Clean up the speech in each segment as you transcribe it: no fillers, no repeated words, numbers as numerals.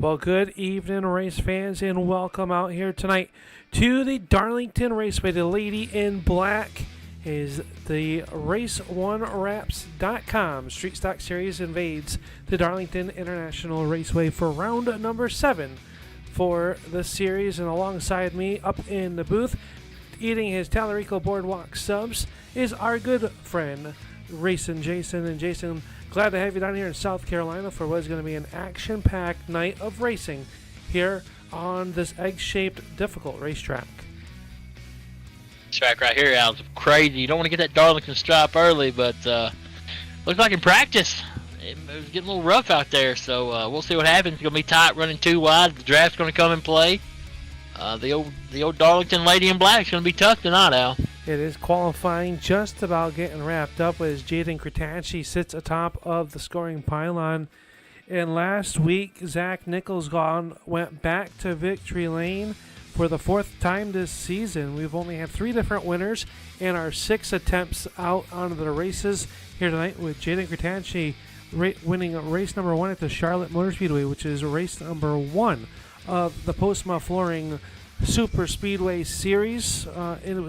Well, good evening, race fans, and welcome out here tonight to the Darlington Raceway. The lady in black is the Race1Wraps.com Street Stock Series invades the Darlington International Raceway for round number 7 for the series. And alongside me up in the booth, eating his Tallarico Boardwalk subs, is our good friend, Racing Jason. And Jason, glad to have you down here in South Carolina for what is going to be an action-packed night of racing here on this egg-shaped, difficult racetrack. Track right here, Al, it's crazy. You don't want to get that Darlington Stripe early, but looks like in practice it was getting a little rough out there. So we'll see what happens. It's going to be tight, running 2 wide. The draft's going to come and play. The old Darlington lady in black is going to be tough tonight, Al. It is qualifying, just about getting wrapped up as Jaden Cretansky sits atop of the scoring pylon. And last week, Zach Nichols went back to victory lane for the 4th time this season. We've only had 3 different winners in our 6 attempts out onto the races here tonight, with Jaden Cretansky winning race number 1 at the Charlotte Motor Speedway, which is race number 1 of the Postma Flooring Super Speedway series.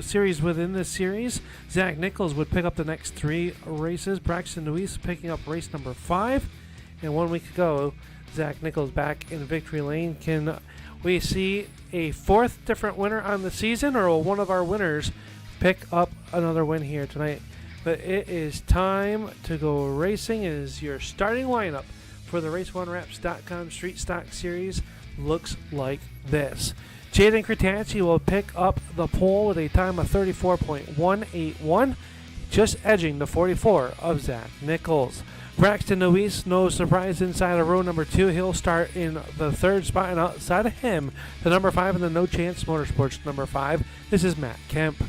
Series within this series, Zach Nichols would pick up the next 3 races. Braxton Nuis picking up race number 5. And 1 week ago, Zach Nichols back in victory lane. Can we see a 4th different winner on the season, or will one of our winners pick up another win here tonight? But it is time to go racing. It is your starting lineup for the Race1Wraps.com Street Stock Series. Looks like this. Jaden Cretansky will pick up the pole with a time of 34.181, just edging the 44 of Zach Nichols. Braxton Nuis, no surprise, inside of row number 2. He'll start in the 3rd spot, and outside of him, the number 5 in the No Chance Motorsports number 5. This is Matt Kemp.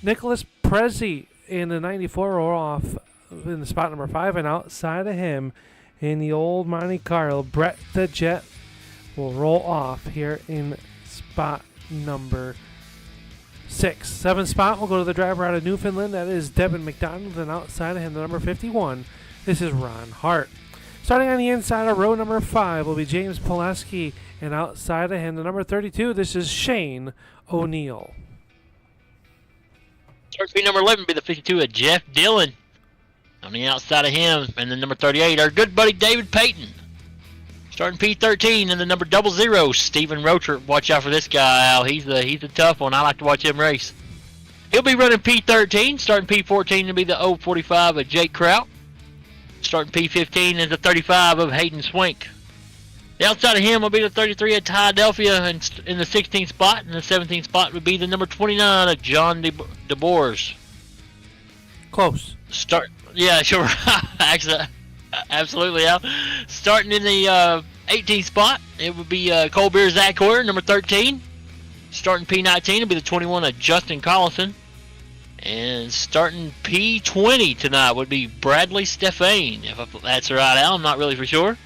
Nicholas Prezi in the 94 roll off in the spot number 5, and outside of him, in the old Monte Carlo, Brett the Jet will roll off here in spot number 6. 7th spot will go to the driver out of Newfoundland. That is Devin McDonald, and outside of him, the number 51. This is Ron Hart. Starting on the inside of row number 5 will be James Pulaski, and outside of him, the number 32. This is Shane O'Neill. Start speed number 11 will be the 52 of Jeff Dillon. On the outside of him, and the number 38, our good buddy David Payton. Starting P13 and the number 00, Stephen Rocher. Watch out for this guy, Al. He's a tough one. I like to watch him race. He'll be running P13. Starting P14 will be the 045 of Jake Kraut. Starting P15 is the 35 of Hayden Swink. The outside of him will be the 33 of Philadelphia in the 16th spot, and the 17th spot would be the number 29 of John DeBoers. Close. Yeah, sure. Actually, absolutely, Al. Starting in the 18th spot, it would be Cole Beer Zach Hoyer, number 13. Starting P19 would be the 21 of Justin Collison. And starting P20 tonight would be Bradley Stefane. If that's right, Al, I'm not really for sure.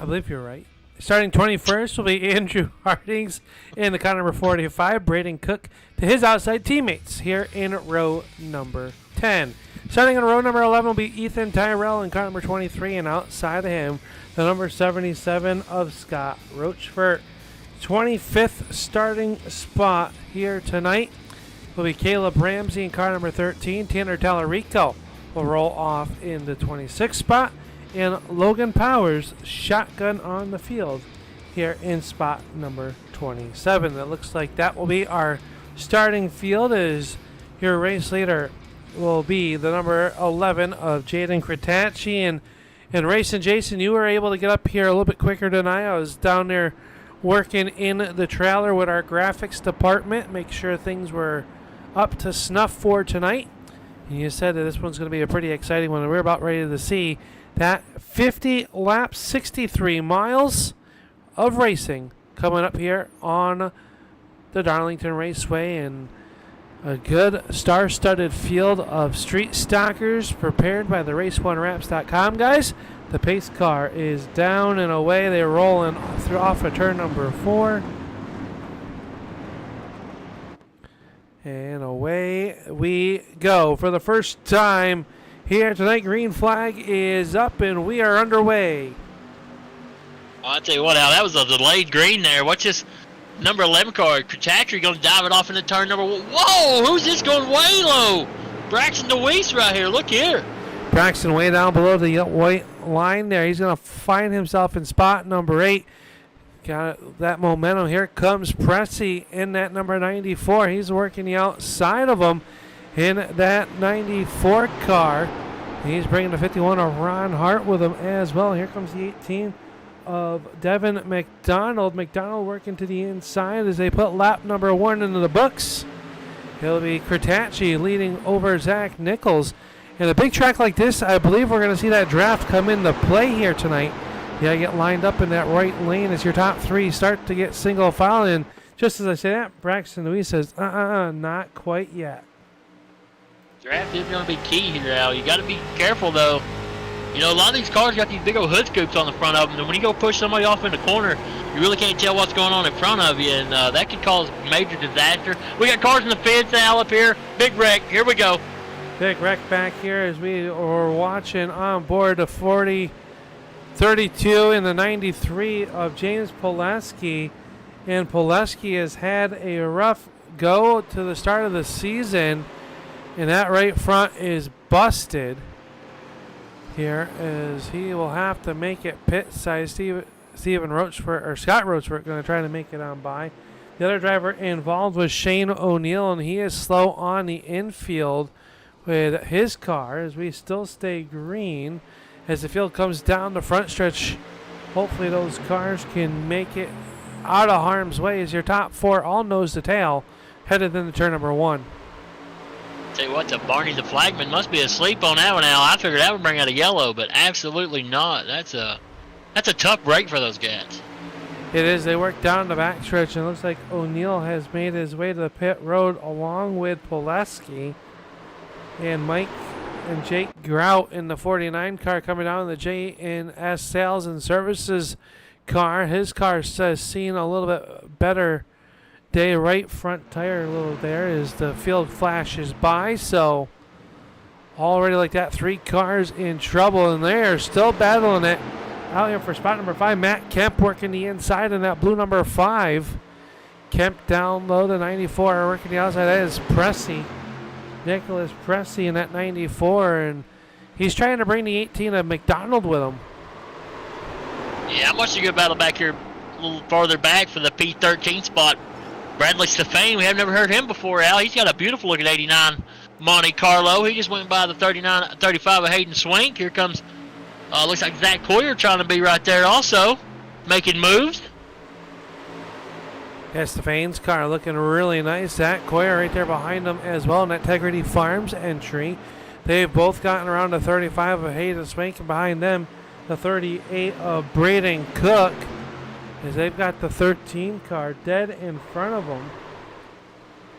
I believe you're right. Starting 21st will be Andrew Hardings in the car number 45. Braden Cook to his outside teammates here in row number 10. Starting in row number 11 will be Ethan Tyrell in car number 23, and outside of him, the number 77 of Scott Rochford. 25th starting spot here tonight will be Caleb Ramsey in car number 13. Tanner Tallarico will roll off in the 26th spot, and Logan Powers shotgun on the field here in spot number 27. It looks like that will be our starting field, as your race leader will be the number 11 of Jaden Cretansky. And Racing Jason, you were able to get up here a little bit quicker than I was down there working in the trailer with our graphics department, make sure things were up to snuff for tonight. And you said that this one's going to be a pretty exciting one, and we're about ready to see that 50 laps, 63 miles of racing coming up here on the Darlington Raceway, and a good star-studded field of street stockers prepared by the Race1Wraps.com guys. The pace car is down and away. They're rolling off of turn number 4. And away we go. For the first time here tonight. Green flag is up and we are underway. Well, I'll tell you what, Al, that was a delayed green there. What's this number 11 car? Crutacci going to dive it off into turn number 1. Whoa, who's this going way low? Braxton DeWeese right here. Look here. Braxton way down below the white line there. He's going to find himself in spot number 8. Got that momentum. Here comes Pressey in that number 94. He's working the outside of him in that 94 car. He's bringing the 51 of Ron Hart with him as well. Here comes the 18 of Devin McDonald. McDonald working to the inside as they put lap number 1 into the books. It'll be Crutacci leading over Zach Nichols. In a big track like this, I believe we're going to see that draft come into play here tonight. You got to get lined up in that right lane as your top 3 start to get single file. And just as I say that, Braxton Louise says, not quite yet. Draft is going to be key here, Al. You got to be careful, though. You know, a lot of these cars got these big old hood scoops on the front of them, and when you go push somebody off in the corner, you really can't tell what's going on in front of you, and that could cause major disaster. We got cars in the fence, Al, up here. Big wreck. Here we go. Big wreck back here as we are watching on board the 32 and the 93 of James Pileski. And Pileski has had a rough go to the start of the season, and that right front is busted here as he will have to make it pit side. Stephen Rochford or Scott Rochford going to try to make it on by. The other driver involved was Shane O'Neill, and he is slow on the infield with his car as we still stay green as the field comes down the front stretch. Hopefully those cars can make it out of harm's way as your top 4 all nose to tail headed into turn number 1. Tell you what, the Barney the flagman must be asleep on that one, Al. I figured that would bring out a yellow, but absolutely not. That's a tough break for those guys. It is. They work down the backstretch, and it looks like O'Neill has made his way to the pit road along with Pileski. And Mike and Jake Grout in the 49 car coming down in the J&S Sales and Services car. His car has seen a little bit better day. Right front tire a little there as the field flashes by. So already like that, 3 cars in trouble, and they're still battling it. Out here for spot number 5, Matt Kemp working the inside in that blue number 5. Kemp down low, the 94 working the outside. That is Pressey. Nicholas Pressey in that 94, and he's trying to bring the 18 of McDonald with him. Yeah, I'm watching a good battle back here a little farther back for the P13 spot. Bradley Stefane, we have never heard him before, Al. He's got a beautiful looking 89 Monte Carlo. He just went by the 35 of Hayden Swank. Here comes, looks like Zach Coyer trying to be right there also, making moves. Yeah, Stefane's car looking really nice. Zach Coyer right there behind him as well in that Integrity Farms entry. They've both gotten around the 35 of Hayden Swank, and behind them the 38 of Braden Cook, as they've got the 13 car dead in front of them.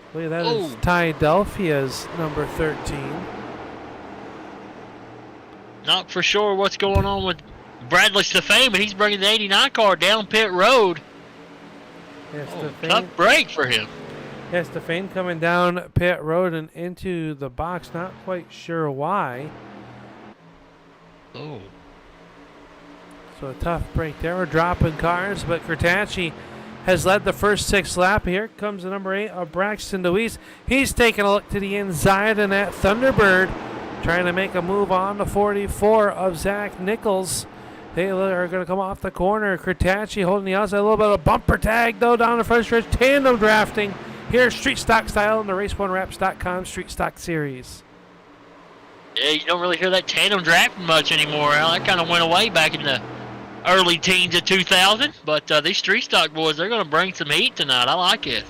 I believe that is Ty Delphia's number 13. Not for sure what's going on with Bradley Stefane, but he's bringing the 89 car down pit road. Yeah, tough break for him. Yeah, Stefane coming down pit road and into the box. Not quite sure why. Oh. So a tough break there. We're dropping cars, but Crutacci has led the first 6 lap. Here comes the number 8 of Braxton DeWeese. He's taking a look to the inside in that Thunderbird, trying to make a move on the 44 of Zach Nichols. They are going to come off the corner. Crutacci holding the outside. A little bit of bumper tag, though, down the front stretch. Tandem drafting here, Street Stock style, in the Race1Wraps.com Street Stock Series. Yeah, you don't really hear that tandem drafting much anymore, Al. That kind of went away back in the early teens of 2000. But these Street Stock boys, they're going to bring some heat tonight. I like it.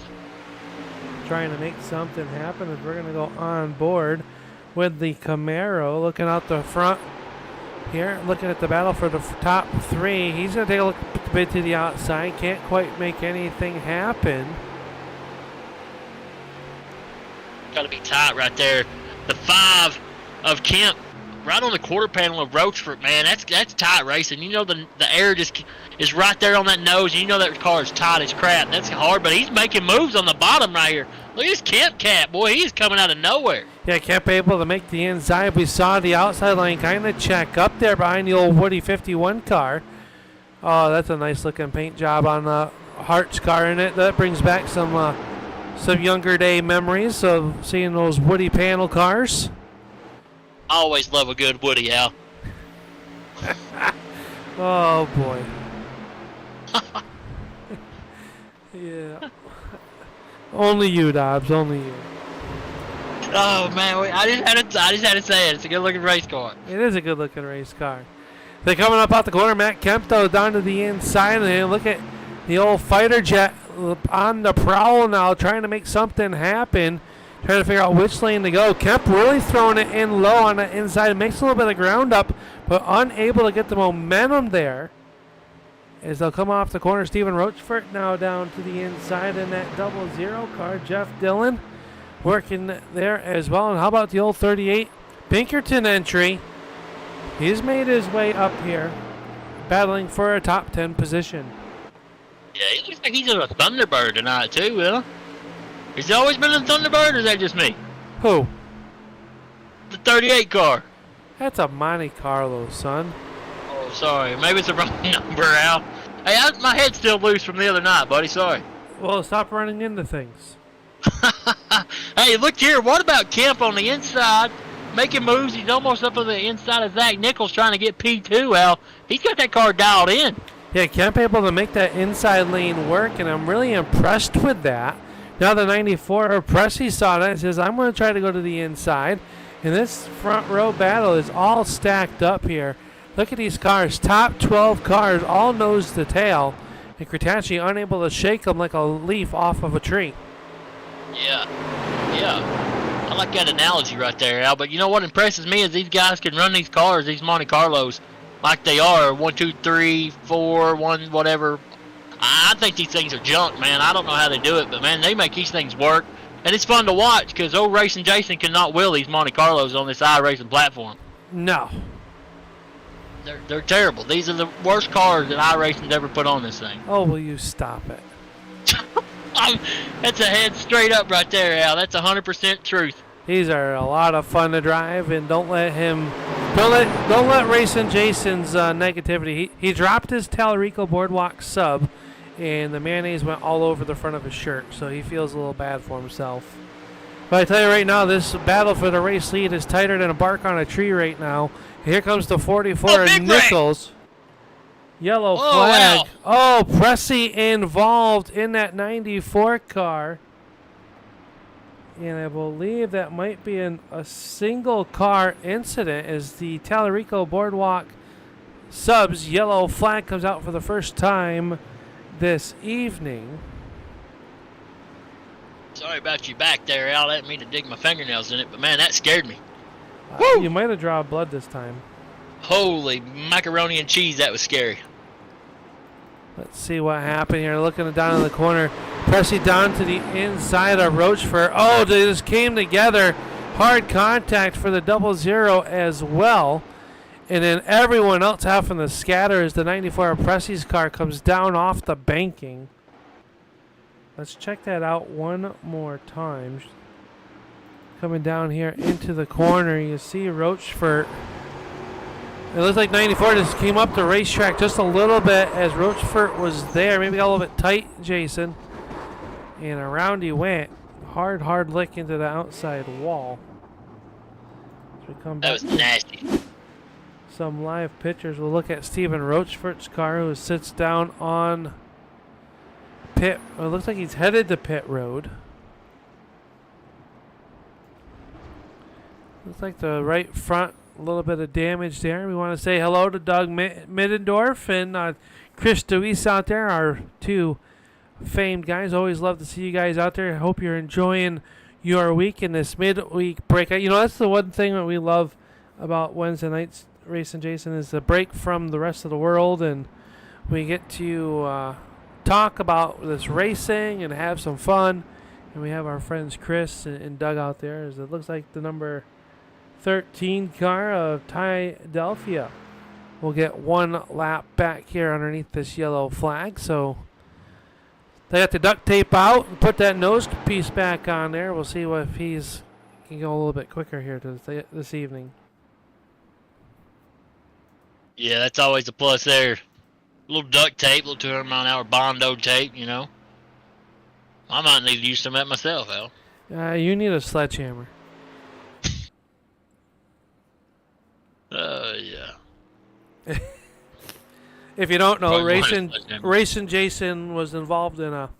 Trying to make something happen as we're going to go on board with the Camaro. Looking out the front here, looking at the battle for the top 3. He's going to take a look a bit to the outside. Can't quite make anything happen. Got to be tight right there. The 5 of Kemp right on the quarter panel of Rochford, man. That's tight racing. You know the air just is right there on that nose. You know that car is tight as crap. That's hard, but he's making moves on the bottom right here. Look at this Kemp cat, boy. He's coming out of nowhere. Yeah, Kemp able to make the inside. We saw the outside line kind of check up there behind the old Woody 51 car. Oh, that's a nice looking paint job on the Hart's car in it. That brings back some younger day memories of seeing those Woody panel cars. I always love a good Woody, Al. Oh boy. Yeah. Only you, Dobbs. Only you. Oh man, I just had to say it. It's a good looking race car. It is a good looking race car. They're coming up out the corner. Matt Kemp though down to the inside, and they look at the old fighter jet on the prowl now, trying to make something happen. Trying to figure out which lane to go. Kemp really throwing it in low on the inside. Makes a little bit of ground up, but unable to get the momentum there. As they'll come off the corner, Stephen Rochford now down to the inside in that 00 car. Jeff Dillon working there as well. And how about the old 38 Pinkerton entry? He's made his way up here, battling for a top 10 position. Yeah, he looks like he's in a Thunderbird tonight too, Will. Has he always been in a Thunderbird, or is that just me? Who? The 38 car. That's a Monte Carlo, son. Oh, sorry. Maybe it's the wrong number, Al. Hey, my head's still loose from the other night, buddy. Sorry. Well, stop running into things. Hey, look here. What about Kemp on the inside? Making moves. He's almost up on the inside of Zach Nichols trying to get P2, Al. He's got that car dialed in. Yeah, Kemp able to make that inside lane work, and I'm really impressed with that. Now the 94 Pressey saw that and says, I'm going to try to go to the inside. And this front row battle is all stacked up here. Look at these cars. Top 12 cars, all nose to tail. And Cretaci unable to shake them like a leaf off of a tree. Yeah. I like that analogy right there, Al. But you know what impresses me is these guys can run these cars, these Monte Carlos, like they are. 1, 2, 3, 4, 1, whatever. I think these things are junk, man. I don't know how they do it, but, man, they make these things work. And it's fun to watch because old Racing Jason cannot wheel these Monte Carlos on this iRacing platform. No. They're terrible. These are the worst cars that iRacing's ever put on this thing. Oh, will you stop it? That's a head straight up right there, Al. That's 100% truth. These are a lot of fun to drive, and don't let Racing Jason's negativity. He dropped his Tallarico Boardwalk sub, and the mayonnaise went all over the front of his shirt, so he feels a little bad for himself. But I tell you right now, this battle for the race lead is tighter than a bark on a tree right now. Here comes the 44 Nichols. Yellow flag. Wow. Oh, Pressey involved in that 94 car. And I believe that might be a single car incident as the Tallarico Boardwalk subs yellow flag comes out for the first time this evening. Sorry about you back there, Al. I didn't mean to dig my fingernails in it, but, man, that scared me. You might have drawn blood this time. Holy macaroni and cheese, that was scary. Let's see what happened here. Looking down in the corner. Pressey down to the inside of Rochefort. Oh, they just came together. Hard contact for the 00 as well. And then everyone else having to scatter as the 94 Pressey's car comes down off the banking. Let's check that out one more time. Coming down here into the corner, you see Rochefort. It looks like 94 just came up the racetrack just a little bit as Rochefort was there. Maybe got a little bit tight, Jason. And around he went. Hard lick into the outside wall. As we come back, That was nasty. some live pictures. We'll look at Stephen Rochefort's car, who sits down on pit. It looks like he's headed to pit road. Looks like the right front, a little bit of damage there. We want to say hello to Doug Middendorf and Chris DeWeese out there, our two famed guys. Always love to see you guys out there. I hope you're enjoying your week in this midweek break. You know, that's the one thing that we love about Wednesday nights Racing Jason is the break from the rest of the world, and we get to talk about this racing and have some fun. And we have our friends Chris and Doug out there. As it looks like the number 13 car of Ty Delphia will get one lap back here underneath this yellow flag. So They got the duct tape out and put that nose piece back on there. We'll see if he's can go a little bit quicker here this evening. Yeah, that's always a plus there. A little duct tape, a little 200 mile an hour Bondo tape, you know. I might need to use some of that myself, Al. You need a sledgehammer. Yeah. If you don't know, Probably Racing Jason was involved in a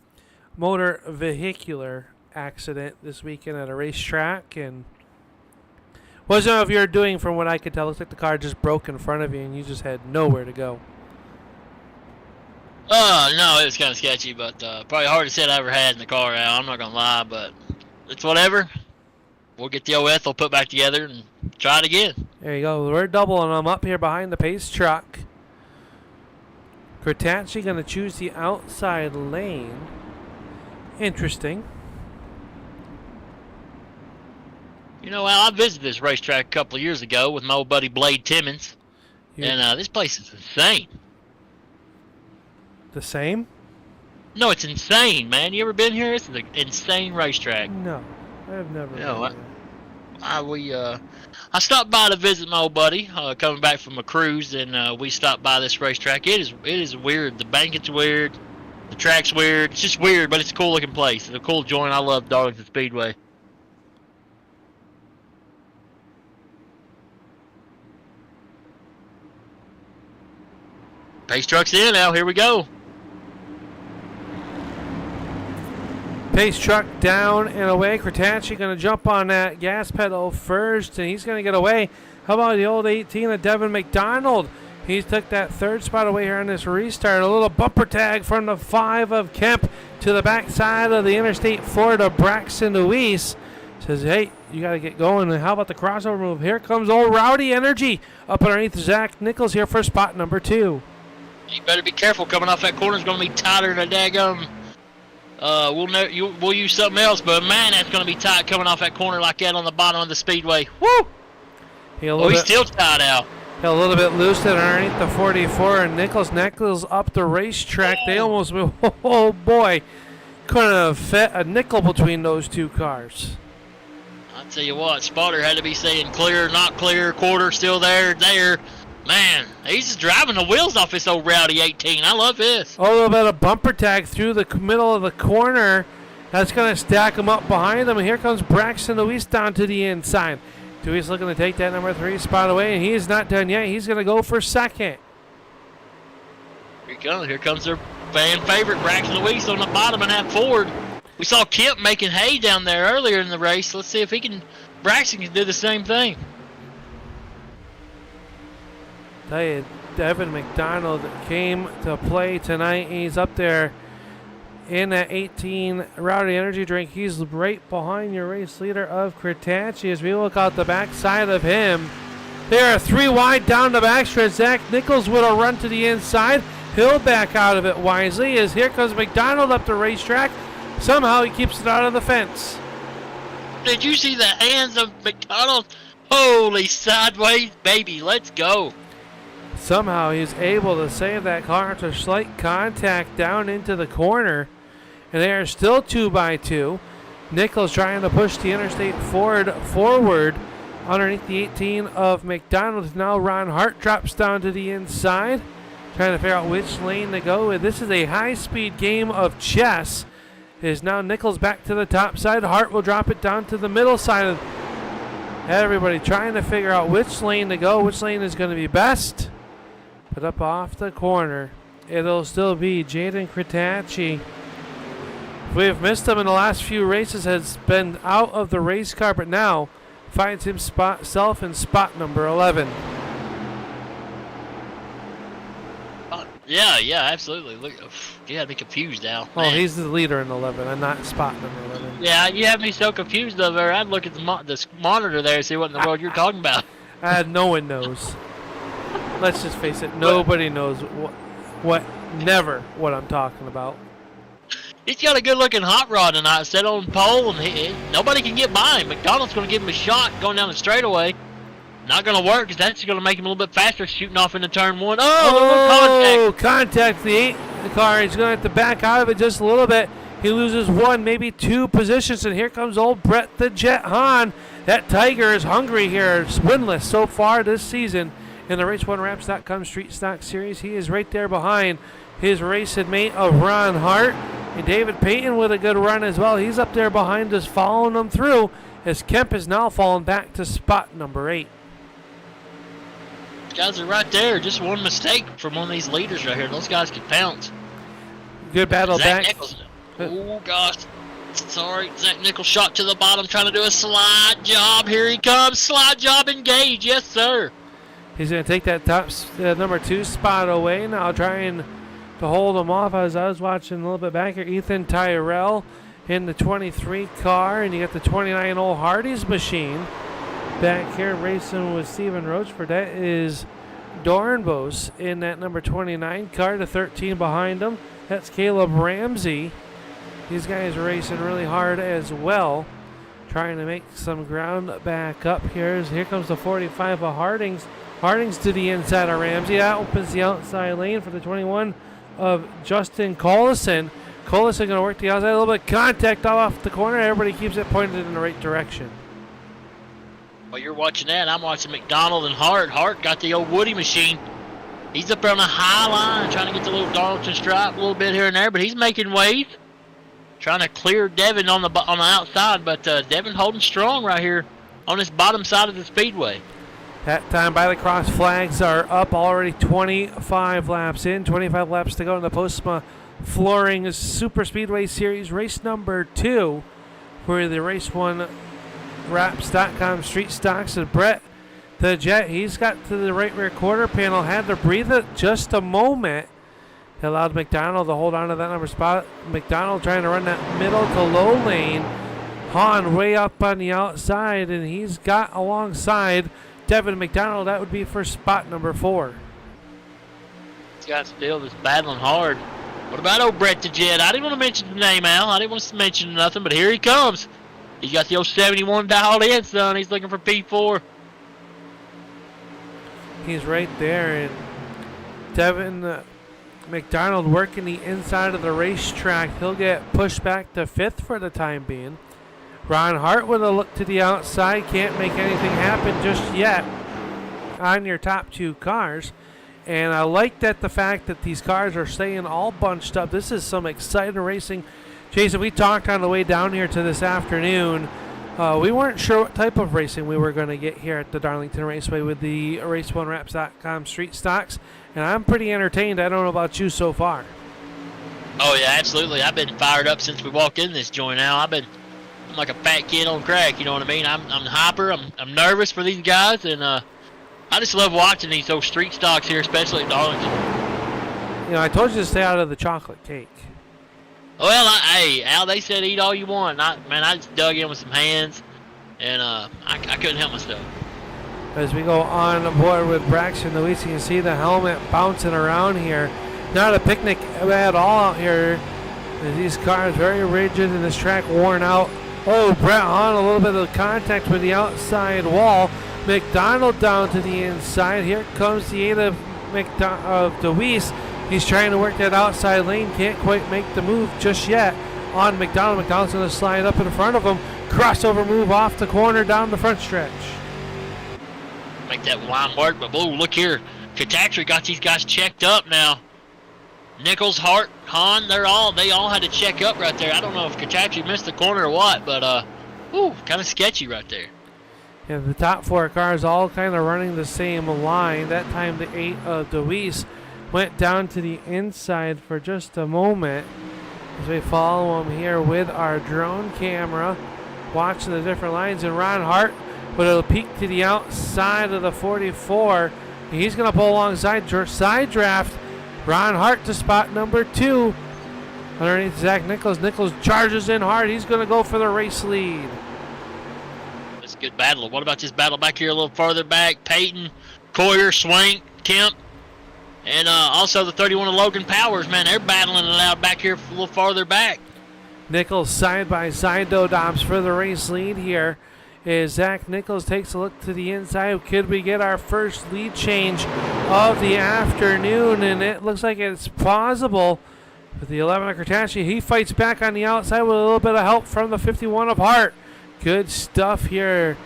motor vehicular accident this weekend at a racetrack, and wasn't know if you're doing, from what I could tell, looks like the car just broke in front of you and you just had nowhere to go. No, it was kind of sketchy, but probably the hardest hit I ever had in the car, Al. I'm not going to lie, but it's whatever. We'll get the OS, we'll put back together and try it again. There you go. We're doubling them up here behind the pace truck. Crotacci going to choose the outside lane. Interesting. You know, Al, I visited this racetrack a couple of years ago with my old buddy Blade Timmons, and this place is insane. The same? No, it's insane, man. You ever been here? It's an insane racetrack. No, I've never been there. I stopped by to visit my old buddy, coming back from a cruise, and we stopped by this racetrack. It is weird. The banking's weird. The track's weird. It's just weird, but it's a cool looking place. It's a cool joint. I love Darlington Speedway. Pace truck's in now. Here we go. Pace truck down and away. Crotacci going to jump on that gas pedal first, and he's going to get away. How about the old 18 of Devin McDonald? He's took that third spot away here on this restart. A little bumper tag from the 5 of Kemp to the backside of the Interstate 4 to Braxton Luis. Says, hey, you got to get going. And how about the crossover move? Here comes old Rowdy Energy up underneath Zach Nichols here for spot number 2. You better be careful. Coming off that corner is going to be tighter than a daggum. We'll use something else, but man, that's going to be tight coming off that corner like that on the bottom of the speedway. Woo! He's still tied out. A little bit loose there underneath the 44, and Nichols up the racetrack. They almost moved. Oh boy, couldn't have fit a nickel between those two cars. I'll tell you what, Spotter had to be saying clear, not clear, quarter, still there. Man, he's just driving the wheels off this old Rowdy 18. I love this. A little bit of bumper tag through the middle of the corner. That's going to stack him up behind him. And here comes Braxton Luis down to the inside. Luis looking to take that number 3 spot away, and he is not done yet. He's going to go for second. Here he comes. Here comes their fan favorite, Braxton Luis, on the bottom and that Ford. We saw Kemp making hay down there earlier in the race. Let's see if Braxton can do the same thing. Tell you, Devin McDonald came to play tonight. He's up there in that 18 Rowdy Energy drink. He's right behind your race leader of Crotacci. As we look out the backside of him, there are 3 wide down the backstretch. Zach Nichols with a run to the inside. He'll back out of it wisely as here comes McDonald up the racetrack. Somehow he keeps it out of the fence. Did you see the hands of McDonald? Holy sideways, baby. Let's go. Somehow he's able to save that car after slight contact down into the corner. And they are still 2 by 2. Nichols trying to push the Interstate Ford forward underneath the 18 of McDonald. Now Ron Hart drops down to the inside, trying to figure out which lane to go with. This is a high-speed game of chess. It is now Nichols back to the top side. Hart will drop it down to the middle side of everybody trying to figure out which lane to go, which lane is going to be best. But up off the corner, it'll still be Jaden Crotacci. We've missed him in the last few races, has been out of the race car, but now finds himself in spot number 11. Yeah, absolutely. Look, you had me confused now. Oh, he's the leader in 11 and not spot number 11. Yeah, you have me so confused over there. I'd look at the monitor there and see what in the world you're talking about. No one knows. Let's just face it, nobody knows what I'm talking about. He's got a good-looking hot rod tonight, set on pole, and nobody can get by him. McDonald's going to give him a shot going down the straightaway. Not going to work because that's going to make him a little bit faster shooting off into turn 1. Oh, contact. The car. He's going to have to back out of it just a little bit. He loses 1, maybe 2 positions, and here comes old Brett the Jet Hahn. That Tiger is hungry here. It's winless so far this season in the Race1Wraps.com Street Stock Series. He is right there behind his racing mate of Ron Hart. And David Payton with a good run as well. He's up there behind us following them through as Kemp is now falling back to spot number 8. Guys are right there. Just one mistake from one of these leaders right here. Those guys could pounce. Good battle Zach back. Nichols. Oh, gosh. Sorry. Zach Nichols shot to the bottom trying to do a slide job. Here he comes. Slide job engaged. Yes, sir. He's going to take that top number 2 spot away now, trying to hold him off. As I was watching a little bit back here, Ethan Tyrell in the 23 car, and you got the 29 old Hardy's machine back here racing with Stephen Rochford. That is Dornbos in that number 29 car, the 13 behind him. That's Caleb Ramsey. These guys are racing really hard as well, trying to make some ground back up here. Here comes the 45 of Hardings. Hardings to the inside of Ramsey. That opens the outside lane for the 21 of Justin Collison. Collison going to work the outside. A little bit of contact off the corner. Everybody keeps it pointed in the right direction. While you're watching that, I'm watching McDonald and Hart. Hart got the old Woody machine. He's up there on the high line trying to get the little Darlington Stripe a little bit here and there, but he's making waves. Trying to clear Devin on the outside, but Devin holding strong right here on this bottom side of the speedway. That time by the cross flags are up already. 25 laps in, 25 laps to go in the Postma Flooring Super Speedway Series, race number 2 for the Race1Wraps.com Street Stocks. And Brett the Jet, he's got to the right rear quarter panel, had to breathe it just a moment. He allowed McDonald to hold on to that number spot. McDonald trying to run that middle to low lane. Hahn way up on the outside, and he's got alongside Devin McDonald. That would be for spot number 4. These guys still just battling hard. What about old Brett the Jet? I didn't want to mention the name, Al. I didn't want to mention nothing, but here he comes. He's got the old 71 dialed in, son. He's looking for P4. He's right there, and Devin McDonald working the inside of the racetrack. He'll get pushed back to 5th for the time being. Ron Hart with a look to the outside. Can't make anything happen just yet on your top 2 cars. And I like that the fact that these cars are staying all bunched up. This is some exciting racing. Jason, we talked on the way down here to this afternoon. We weren't sure what type of racing we were going to get here at the Darlington Raceway with the Race1Wraps.com Street Stocks. And I'm pretty entertained. I don't know about you so far. Oh, yeah, absolutely. I've been fired up since we walked in this joint now. I'm like a fat kid on crack, you know what I mean? I'm hyper. I'm nervous for these guys, and I just love watching these old street stocks here, especially at Darlington. You know, I told you to stay out of the chocolate cake. Well, hey, Al, they said eat all you want. I just dug in with some hands, and I couldn't help myself. As we go on board with Braxton Lewis, you can see the helmet bouncing around here. Not a picnic at all out here. These cars very rigid and this track worn out. Oh, Brett Hahn, a little bit of contact with the outside wall. McDonald down to the inside. Here comes the 8 of DeWeese. He's trying to work that outside lane. Can't quite make the move just yet on McDonald. McDonald's going to slide up in front of him. Crossover move off the corner down the front stretch. Make that line work, but whoa, look here. Katachri got these guys checked up now. Nichols, Hart, Hahn, they all had to check up right there. I don't know if Katachri missed the corner or what, but kind of sketchy right there. Yeah, the top 4 cars all kind of running the same line. That time the 8 of DeWeese went down to the inside for just a moment as we follow him here with our drone camera, watching the different lines. And Ron Hart with a peek to the outside of the 44. He's going to pull alongside side draft. Ron Hart to spot number 2 underneath Zach Nichols. Nichols charges in hard. He's going to go for the race lead. That's a good battle. What about this battle back here a little farther back? Peyton, Coyer, Swank, Kemp, and also the 31 of Logan Powers. Man, they're battling it out back here a little farther back. Nichols side by side, though, Dobbs, for the race lead here as Zach Nichols takes a look to the inside. Could we get our first lead change of the afternoon? And it looks like it's plausible. With the 11 of Cratachi, he fights back on the outside with a little bit of help from the 51 of Hart. Good stuff here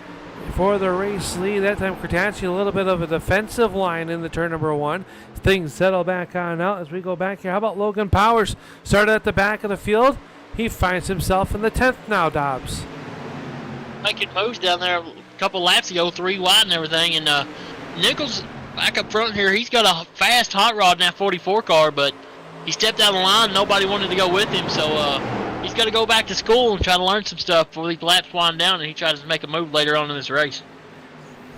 for the race lead. That time Cratachi a little bit of a defensive line in the turn number 1. Things settle back on out as we go back here. How about Logan Powers? Started at the back of the field. He finds himself in the 10th now, Dobbs. Making moves down there a couple laps ago, 3 wide and everything. And Nichols back up front here. He's got a fast hot rod in that 44 car, but he stepped out of the line. Nobody wanted to go with him, so he's got to go back to school and try to learn some stuff before these laps wind down, and he tries to make a move later on in this race.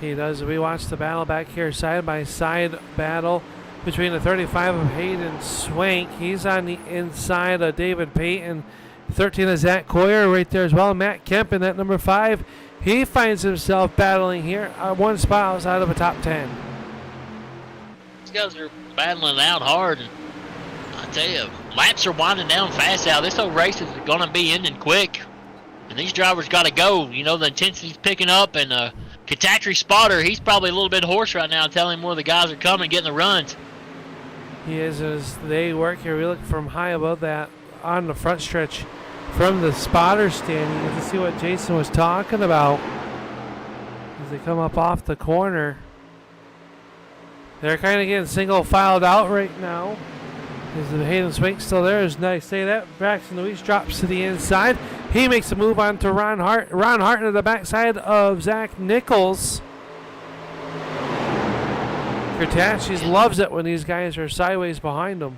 He does. We watch the battle back here, side-by-side battle between the 35 of Hayden Swank. He's on the inside of David Payton. 13 of Zach Coyer right there as well. Matt Kemp in that number 5. He finds himself battling here. One spot outside of a top 10. These guys are battling it out hard. And I tell you, laps are winding down fast out. This whole race is going to be ending quick. And these drivers got to go. You know, the intensity's picking up. And Katachri Spotter, he's probably a little bit hoarse right now telling him where the guys are coming, getting the runs. He is as they work here. We look from high above that on the front stretch from the spotter stand. You get to see what Jason was talking about as they come up off the corner. They're kind of getting single filed out right now. Is the Hayden Swank still there? As nice say that. Braxton Louise drops to the inside. He makes a move on to Ron Hart. Ron Hart to the backside of Zach Nichols. Cratachi loves it when these guys are sideways behind him.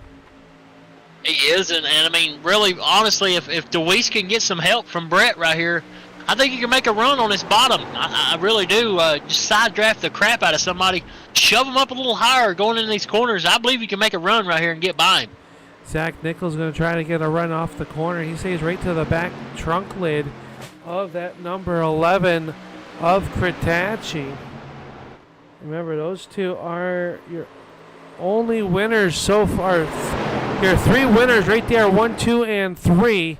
He is, and I mean, really, honestly, if DeWeese can get some help from Brett right here, I think he can make a run on his bottom. I really do. Just side draft the crap out of somebody. Shove him up a little higher going into these corners. I believe he can make a run right here and get by him. Zach Nichols going to try to get a run off the corner. He stays right to the back trunk lid of that number 11 of Cratachi. Remember, those two are your only winners so far. Your 3 winners right there, 1, 2, and 3.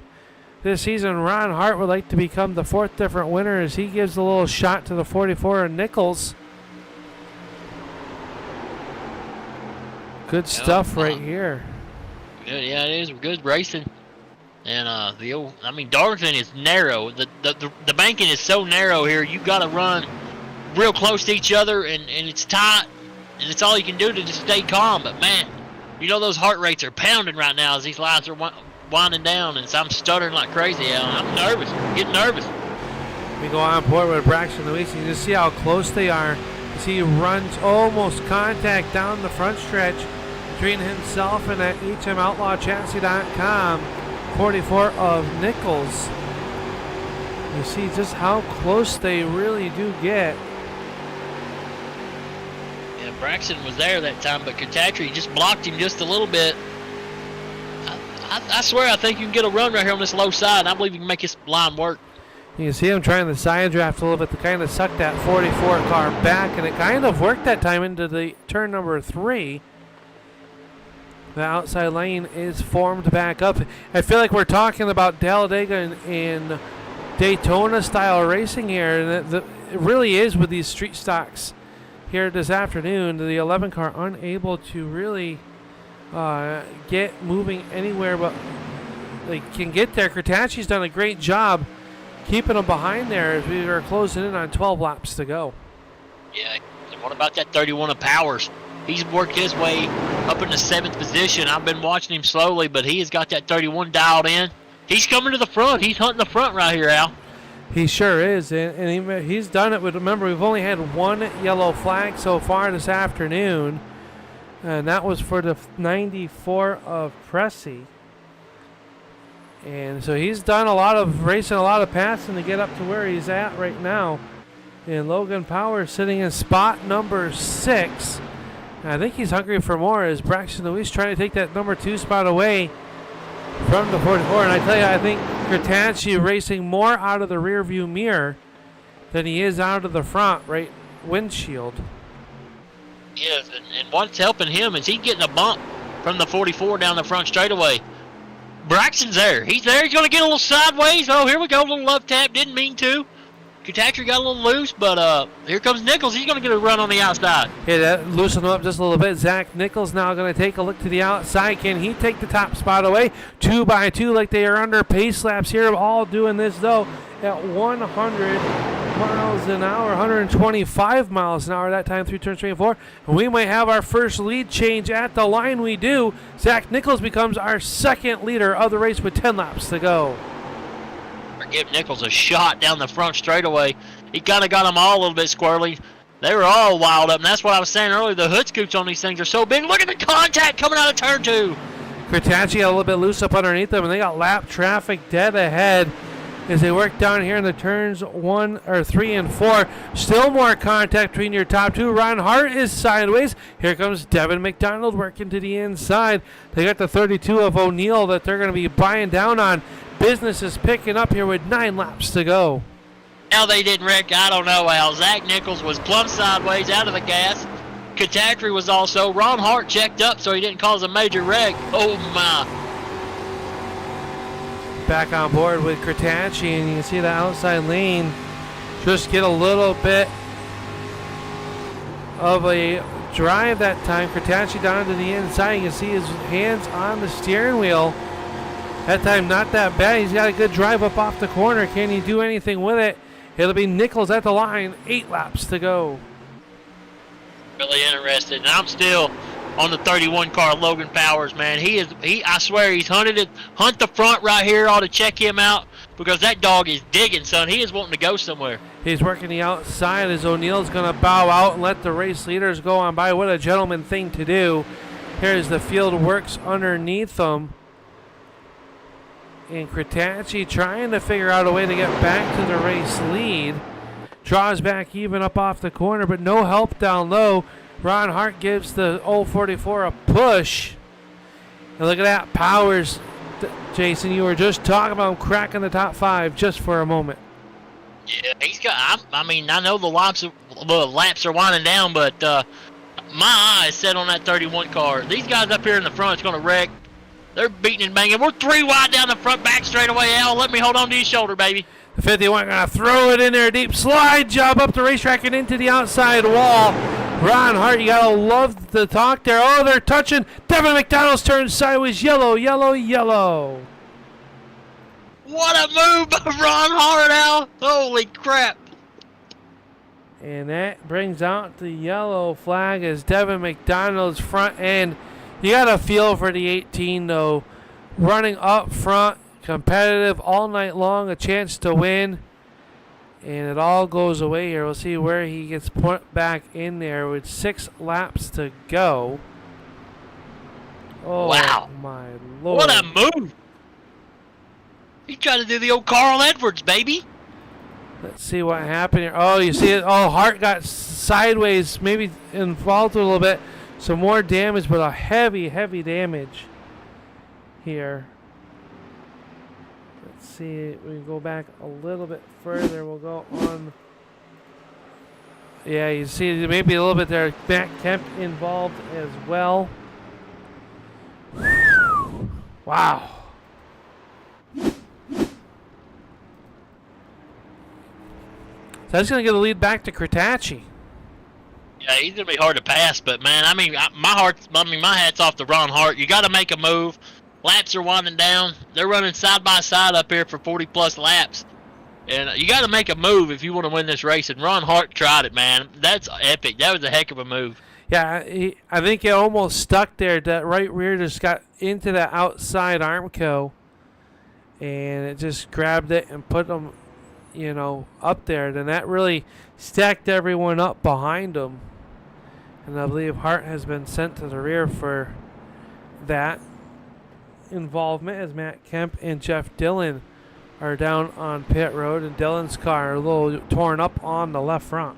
This season, Ron Hart would like to become the 4th different winner as he gives a little shot to the 44 of Nichols. Good stuff right here. Good, yeah, it is good racing. And Darlington is narrow. The banking is so narrow here. You got to run real close to each other, and it's tight, and it's all you can do to just stay calm. But man, you know those heart rates are pounding right now as these lines are winding down, and so I'm stuttering like crazy, Alan. I'm nervous. I'm getting nervous. We go on board with Braxton Louise. You just see how close they are. You see he runs almost contact down the front stretch between himself and that HMOutlawChassis.com 44 of Nichols. You see just how close they really do get. Yeah, Braxton was there that time, but Katachri just blocked him just a little bit. I swear I think you can get a run right here on this low side. I believe you can make this line work. You can see him trying to side draft a little bit to kind of suck that 44 car back, and it kind of worked that time into the turn number 3. The outside lane is formed back up. I feel like we're talking about Talladega and Daytona style racing here, and it really is with these street stocks here this afternoon. The 11 car unable to really get moving anywhere, but they can get there. Cratachi's done a great job keeping them behind there as we are closing in on 12 laps to go. Yeah, and what about that 31 of Powers? He's worked his way up in the 7th position. I've been watching him slowly, but he has got that 31 dialed in. He's coming to the front. He's hunting the front right here, Al. He sure is, and he's done it with, remember, we've only had 1 yellow flag so far this afternoon, and that was for the 94 of Pressey. And so he's done a lot of racing, a lot of passing to get up to where he's at right now. And Logan Powers sitting in spot number 6. And I think he's hungry for more as Braxton Louise trying to take that number 2 spot away from the 44. And I tell you, I think Cratachi racing more out of the rear view mirror than he is out of the front right windshield. Yes, and what's helping him is he's getting a bump from the 44 down the front straightaway. Braxton's there. He's there. He's going to get a little sideways. Oh, here we go. A little love tap. Didn't mean to. Katachri got a little loose, but here comes Nichols. He's going to get a run on the outside. Yeah, that loosened him up just a little bit. Zach Nichols now going to take a look to the outside. Can he take the top spot away? 2 by 2 like they are under pace laps here. All doing this, though, at 100 miles an hour, 125 miles an hour that time through turns 3 and 4. And we might have our first lead change at the line. We do. Zach Nichols becomes our second leader of the race with 10 laps to go. Give Nichols a shot down the front straightaway. He kind of got them all a little bit squirrely. They were all wild up, and that's what I was saying earlier. The hood scoops on these things are so big. Look at the contact coming out of turn 2. Cretaci got a little bit loose up underneath them, and they got lap traffic dead ahead as they work down here in the turns 3 and 4. Still more contact between your top two. Ron Hart is sideways. Here comes Devin McDonald working to the inside. They got the 32 of O'Neill that they're going to be buying down on. Business is picking up here with 9 laps to go. Now they didn't wreck. I don't know, Al. Zach Nichols was plumb sideways out of the gas. Katachri was also. Ron Hart checked up so he didn't cause a major wreck. Oh, my. Back on board with Cretaci, and you can see the outside lane just get a little bit of a drive that time. Cretaci down to the inside. You can see his hands on the steering wheel. That time not that bad. He's got a good drive up off the corner. Can he do anything with it? It'll be Nichols at the line. 8 laps to go. Really interested. And I'm still on the 31 car, Logan Powers, man. I swear he's hunt the front right here. Ought to check him out because that dog is digging, son. He is wanting to go somewhere. He's working the outside as O'Neill's going to bow out and let the race leaders go on by. What a gentleman thing to do. Here's the field works underneath them. And Cretaci trying to figure out a way to get back to the race lead. Draws back even up off the corner, but no help down low. Ron Hart gives the 044 a push. And look at that. Powers, Jason, you were just talking about him cracking the top 5 just for a moment. Yeah, he's got. I mean, I know the laps are winding down, but my eye is set on that 31 car. These guys up here in the front is going to wreck. They're beating and banging. We're 3 wide down the front, back straightaway. Al, let me hold on to your shoulder, baby. The 51 going to throw it in there. Deep slide job up the racetrack and into the outside wall. Ron Hart, you got to love the talk there. Oh, they're touching. Devin McDonald's turned sideways. Yellow, yellow, yellow. What a move by Ron Hart, Al. Holy crap. And that brings out the yellow flag as Devin McDonald's front end. You got a feel for the 18, though. Running up front, competitive all night long, a chance to win. And it all goes away here. We'll see where he gets put back in there with 6 laps to go. Oh, wow. My Lord. What a move. He's trying to do the old Carl Edwards, baby. Let's see what happened here. Oh, you see it? Oh, Hart got sideways, maybe involved a little bit. Some more damage, but a heavy, heavy damage here. Let's see. We can go back a little bit further. We'll go on. Yeah, you see maybe a little bit there. Matt Kemp involved as well. Wow. So that's going to get the lead back to Cretaci. Yeah, he's gonna be hard to pass, but man, I mean, my hat's off to Ron Hart. You got to make a move. Laps are winding down. They're running side by side up here for 40+ laps, and you got to make a move if you want to win this race. And Ron Hart tried it, man. That's epic. That was a heck of a move. Yeah, I think it almost stuck there. That right rear just got into the outside Armco, and it just grabbed it and put them, up there. Then that really stacked everyone up behind them. And I believe Hart has been sent to the rear for that involvement as Matt Kemp and Jeff Dillon are down on pit road. And Dillon's car a little torn up on the left front.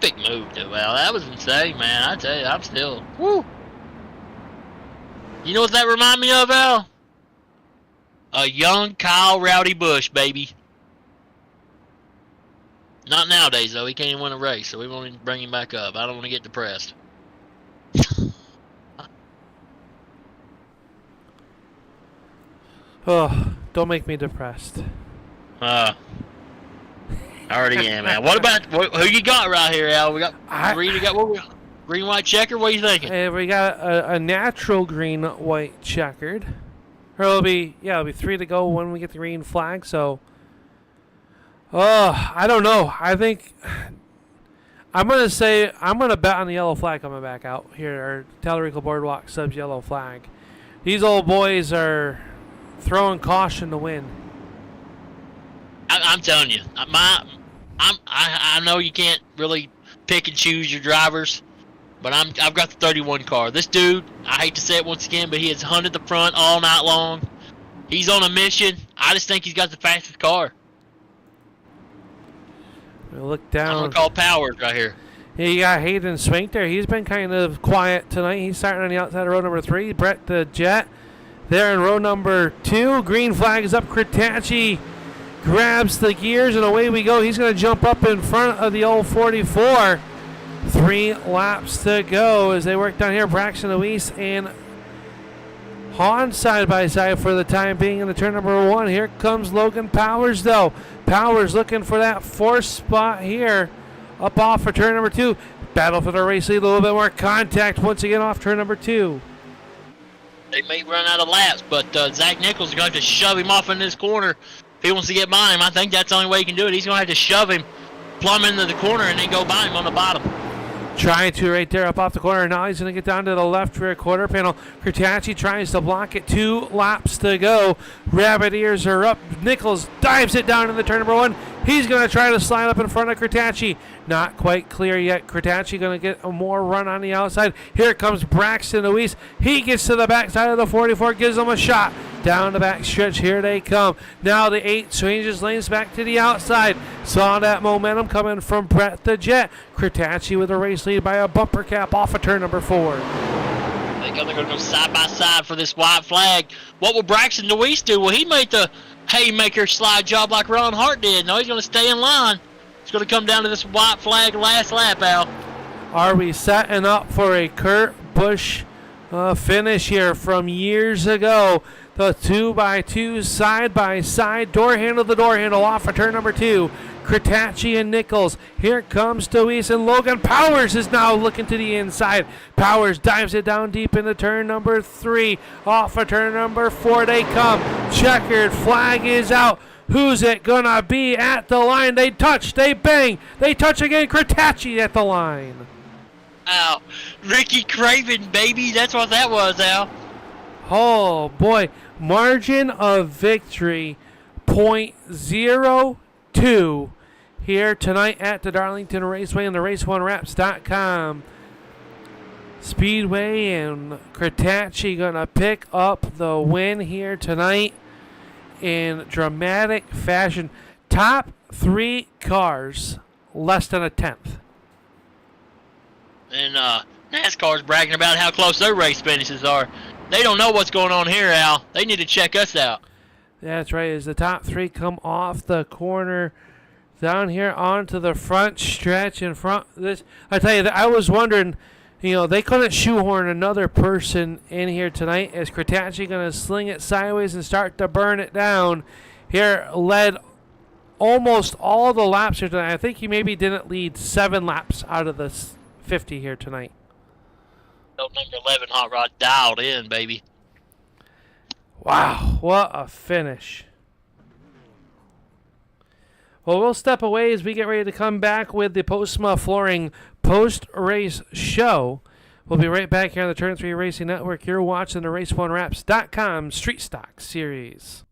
Big move, though, Al. That was insane, man. I tell you, I'm still... Woo! You know what that remind me of, Al? A young Kyle Rowdy Busch, baby. Not nowadays, though. He can't even win a race, so we won't even bring him back up. I don't want to get depressed. Oh, Don't make me depressed. I already am, man. What about who you got right here, Al? We got green. We got green, white, checker. What are you thinking? Hey, we got a natural green, white, checkered. Or it'll be 3 to go when we get the green flag. So, I don't know. I think I'm gonna bet on the yellow flag coming back out here. Or Talarico Boardwalk subs yellow flag. These old boys are throwing caution to win. I'm telling you, I know you can't really pick and choose your drivers, but I've got the 31 car. This dude, I hate to say it once again, but he has hunted the front all night long. He's on a mission. I just think he's got the fastest car. We'll look down. I'm gonna call Powers right here. Yeah, you got Hayden Swink there. He's been kind of quiet tonight. He's starting on the outside of row number 3. Brett the Jet there in row number 2. Green flag is up. Cretaci grabs the gears, and away we go. He's going to jump up in front of the old 44. 3 laps to go as they work down here. Braxton Luis and Han side by side for the time being in the turn number 1. Here comes Logan Powers, though. Powers looking for that 4th spot here. Up off for turn number 2. Battle for the race lead. A little bit more contact once again off turn number 2. They may run out of laps, but Zach Nichols is going to have to shove him off in this corner if he wants to get by him. I think that's the only way he can do it. He's going to have to shove him plumb into the corner and then go by him on the bottom. Trying to right there up off the corner. Now he's going to get down to the left rear quarter panel. Cretaci tries to block it. 2 laps to go. Rabbit ears are up. Nichols dives it down in the turn number 1. He's going to try to slide up in front of Cretaci. Not quite clear yet. Cretaci going to get a more run on the outside. Here comes Braxton Luis. He gets to the backside of the 44. Gives him a shot. Down the back stretch. Here they come. Now the 8 changes lanes back to the outside. Saw that momentum coming from Brett the Jet. Cretaci with a race lead by a bumper cap off of turn number 4. They're going to go side by side for this white flag. What will Braxton Luis do? Well, he made the haymaker slide job like Ron Hart did. No, he's going to stay in line. It's going to come down to this white flag last lap, Al. Are we setting up for a Kurt Busch finish here from years ago? The 2x2 side by side, door handle to door handle off of turn number 2. Cretaci and Nichols. Here comes Deweese, and Logan Powers is now looking to the inside. Powers dives it down deep into turn number 3. Off of turn number 4 they come. Checkered flag is out. Who's it gonna be at the line? They touch, they bang, they touch again. Cretaci at the line. Al, Ricky Craven, baby. That's what that was, Al. Oh boy, margin of victory, .02 here tonight at the Darlington Raceway and the Race1Wraps.com Speedway, and Cretaci gonna pick up the win here tonight in dramatic fashion. Top 3 cars, less than a 10th. And NASCAR's bragging about how close their race finishes are. They don't know what's going on here, Al. They need to check us out. That's right. As the top 3 come off the corner down here onto the front stretch in front. This, I tell you, I was wondering, they couldn't shoehorn another person in here tonight. Is Cretaci going to sling it sideways and start to burn it down? Here led almost all the laps here tonight. I think he maybe didn't lead 7 laps out of the 50 here tonight. Number 11 Hot Rod dialed in, baby. Wow, what a finish. Well, we'll step away as we get ready to come back with the Postma Flooring post-race show. We'll be right back here on the Turn 3 Racing Network. You're watching the Race1Wraps.com Street Stocks series.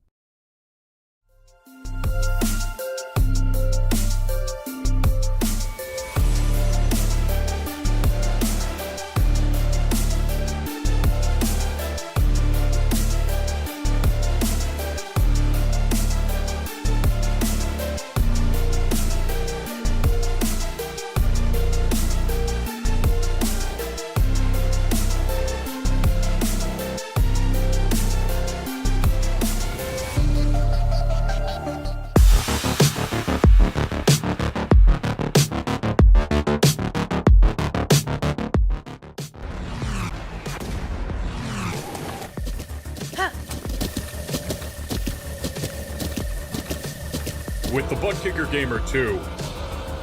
With the Butt Kicker Gamer 2,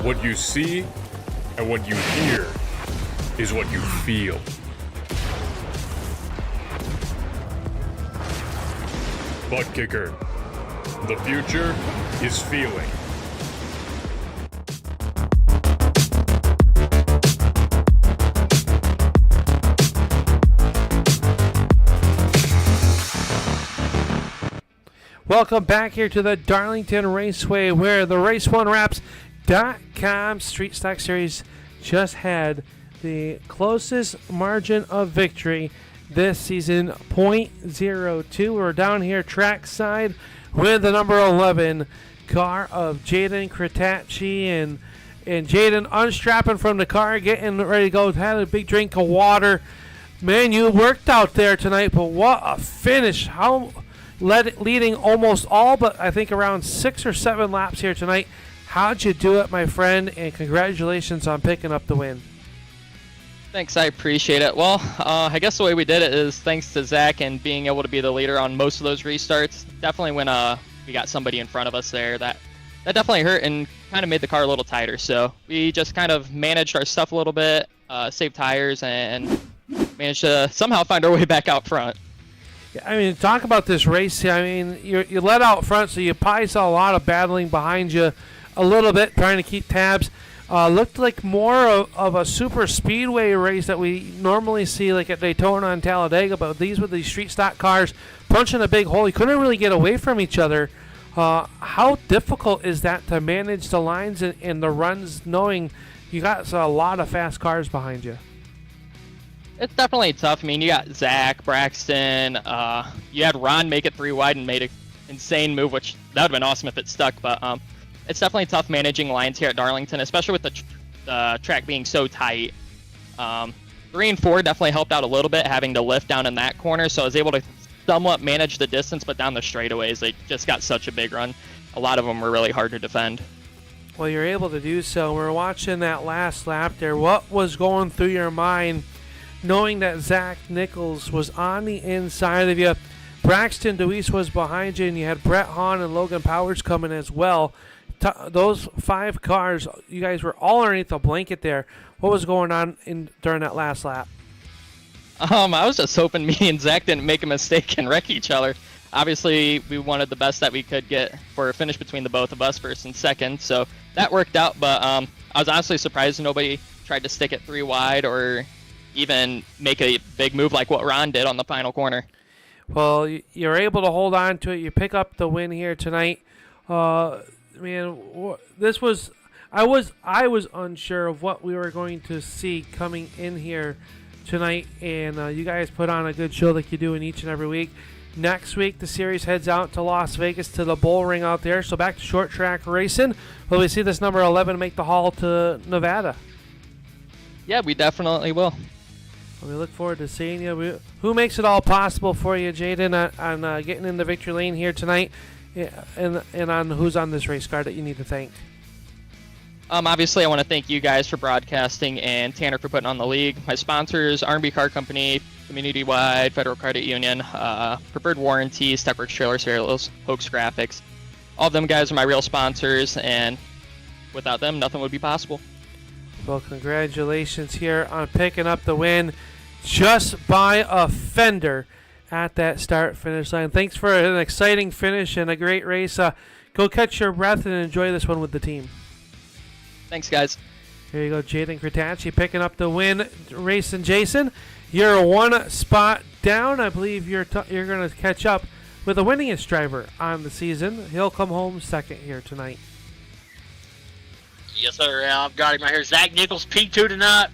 what you see and what you hear is what you feel. Butt Kicker. The future is feeling. Welcome back here to the Darlington Raceway, where the Race1Wraps.com Street Stock Series just had the closest margin of victory this season, .02. We're down here trackside with the number 11 car of Jaden Kretacci, and Jaden unstrapping from the car, getting ready to go. Had a big drink of water. Man, you worked out there tonight, but what a finish. Leading almost all but I think around 6 or 7 laps here tonight. How'd you do it, my friend? And congratulations on picking up the win. Thanks, I appreciate it. Well, I guess the way we did it is thanks to Zach and being able to be the leader on most of those restarts. Definitely when we got somebody in front of us there, that definitely hurt and kind of made the car a little tighter. So we just kind of managed our stuff a little bit, saved tires, and managed to somehow find our way back out front. I mean, talk about this race. I mean, you let out front, so you probably saw a lot of battling behind you a little bit, trying to keep tabs. Looked like more of a super speedway race that we normally see like at Daytona and Talladega, but these were these street stock cars punching a big hole. You couldn't really get away from each other. How difficult is that to manage the lines and the runs knowing you got a lot of fast cars behind you? It's definitely tough. I mean, you got Zach, Braxton, you had Ron make it 3 wide and made an insane move, which that would have been awesome if it stuck, but it's definitely tough managing lines here at Darlington, especially with the track being so tight. 3 and 4 definitely helped out a little bit, having to lift down in that corner, so I was able to somewhat manage the distance, but down the straightaways, they just got such a big run. A lot of them were really hard to defend. Well, you're able to do so. We're watching that last lap there. What was going through your mind knowing that Zach Nichols was on the inside of you? Braxton DeWeese was behind you, and you had Brett Hahn and Logan Powers coming as well. Those 5 cars, you guys were all underneath the blanket there. What was going on during that last lap? I was just hoping me and Zach didn't make a mistake and wreck each other. Obviously, we wanted the best that we could get for a finish between the both of us, first and second, so that worked out, but I was honestly surprised nobody tried to stick it 3 wide or even make a big move like what Ron did on the final corner. Well, you're able to hold on to it. You pick up the win here tonight. Man, this was I was unsure of what we were going to see coming in here tonight, and you guys put on a good show like you do in each and every week. Next week, the series heads out to Las Vegas to the bull ring out there. So back to short track racing. Will we see this number 11 make the haul to Nevada? Yeah, we definitely will. We look forward to seeing you. Who makes it all possible for you, Jaden, on getting in the victory lane here tonight, and on who's on this race car that you need to thank? Obviously, I want to thank you guys for broadcasting and Tanner for putting on the league. My sponsors, R&B Car Company, Community-Wide, Federal Credit Union, Preferred Warranties, Stepworks Trailer Sales, Hoax Graphics. All of them guys are my real sponsors, and without them, nothing would be possible. Well, congratulations here on picking up the win just by a fender at that start-finish line. Thanks for an exciting finish and a great race. Go catch your breath and enjoy this one with the team. Thanks, guys. Here you go, Jaden Kretacci picking up the win. Racing Jason, you're 1 spot down. I believe you're going to catch up with the winningest driver on the season. He'll come home second here tonight. Yes, sir. I've got him right here. Zach Nichols, P2 tonight.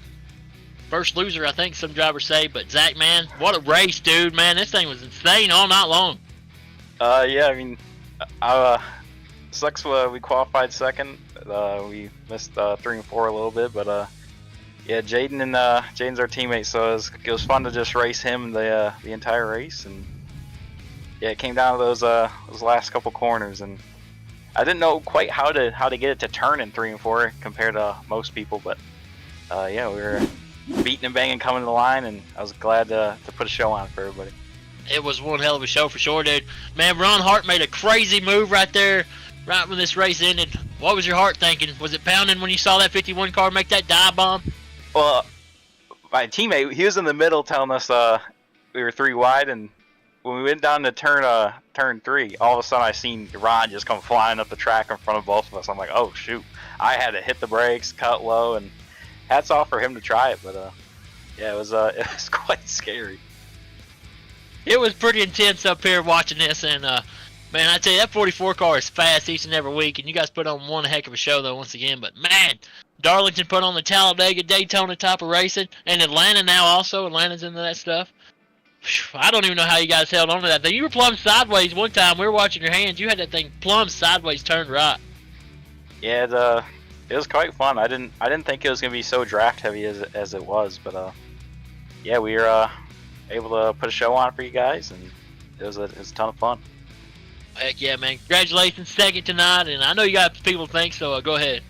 First loser, I think some drivers say. But Zach, man, what a race, dude. Man, this thing was insane all night long. Yeah, I mean, sucks we qualified second. We missed 3 and 4 a little bit, but yeah, Jaden's our teammate, so it was fun to just race him the entire race, and yeah, it came down to those last couple corners, and I didn't know quite how to get it to turn in 3 and 4 compared to most people, but yeah, we were beating and banging coming to the line, and I was glad to put a show on for everybody. It was one hell of a show for sure, dude. Man, Ron Hart made a crazy move right there. right when this race ended, what was your heart thinking? Was it pounding when you saw that 51 car make that dive bomb? Well, my teammate, he was in the middle telling us we were 3 wide, and when we went down to turn 3, all of a sudden I seen Ron just come flying up the track in front of both of us. I'm like, oh shoot! I had to hit the brakes, cut low, and hats off for him to try it. But yeah, it was quite scary. It was pretty intense up here watching this, and man, I tell you, that 44 car is fast each and every week, and you guys put on one heck of a show though once again. But man, Darlington put on the Talladega, Daytona type of racing, and Atlanta now also. Atlanta's into that stuff. I don't even know how you guys held on to that thing. You were plumb sideways one time. We were watching your hands. You had that thing plumb sideways, turned right. Yeah, it was quite fun. I didn't think it was gonna be so draft heavy as it was, but yeah, we were able to put a show on for you guys, and it was a ton of fun. Heck yeah, man! Congratulations, second tonight, and I know you got people to thank, so go ahead.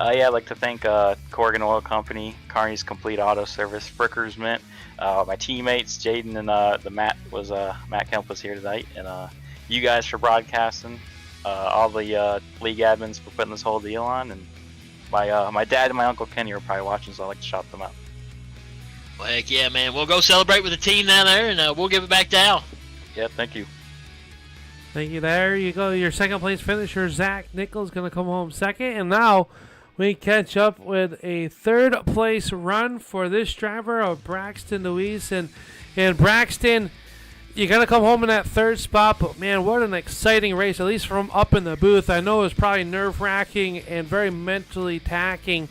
Yeah, I'd like to thank Corrigan Oil Company, Carney's Complete Auto Service, Frickers Mint, my teammates, Jaden and Matt Kemp was here tonight, and you guys for broadcasting, all the league admins for putting this whole deal on, and my dad and my Uncle Kenny are probably watching, so I'd like to shout them out. Well, heck yeah, man! We'll go celebrate with the team down there, and we'll give it back to Al. Yeah, thank you. Thank you. There you go. Your second place finisher, Zach Nichols, going to come home second. And now we catch up with a third place run for this driver of Braxton Louise. And Braxton, you're going to come home in that third spot. But, man, what an exciting race, at least from up in the booth. I know it was probably nerve-wracking and very mentally taxing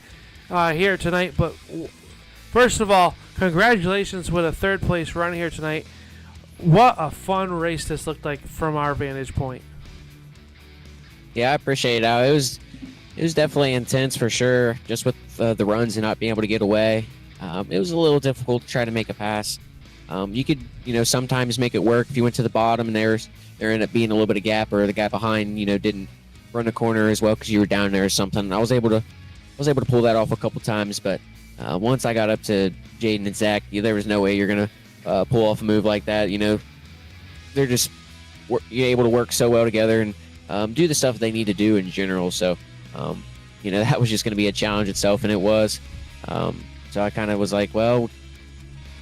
here tonight. But first of all, congratulations with a third place run here tonight. What a fun race this looked like from our vantage point. Yeah, I appreciate it. It was definitely intense for sure, just with the runs and not being able to get away. It was a little difficult to try to make a pass. You could, sometimes make it work if you went to the bottom and there ended up being a little bit of gap, or the guy behind, didn't run the corner as well because you were down there or something. I was able to pull that off a couple times, but once I got up to Jaden and Zach, there was no way you're gonna pull off a move like that. They're just you're able to work so well together and do the stuff they need to do in general. So, that was just going to be a challenge itself, and it was. So I kind of was like, well,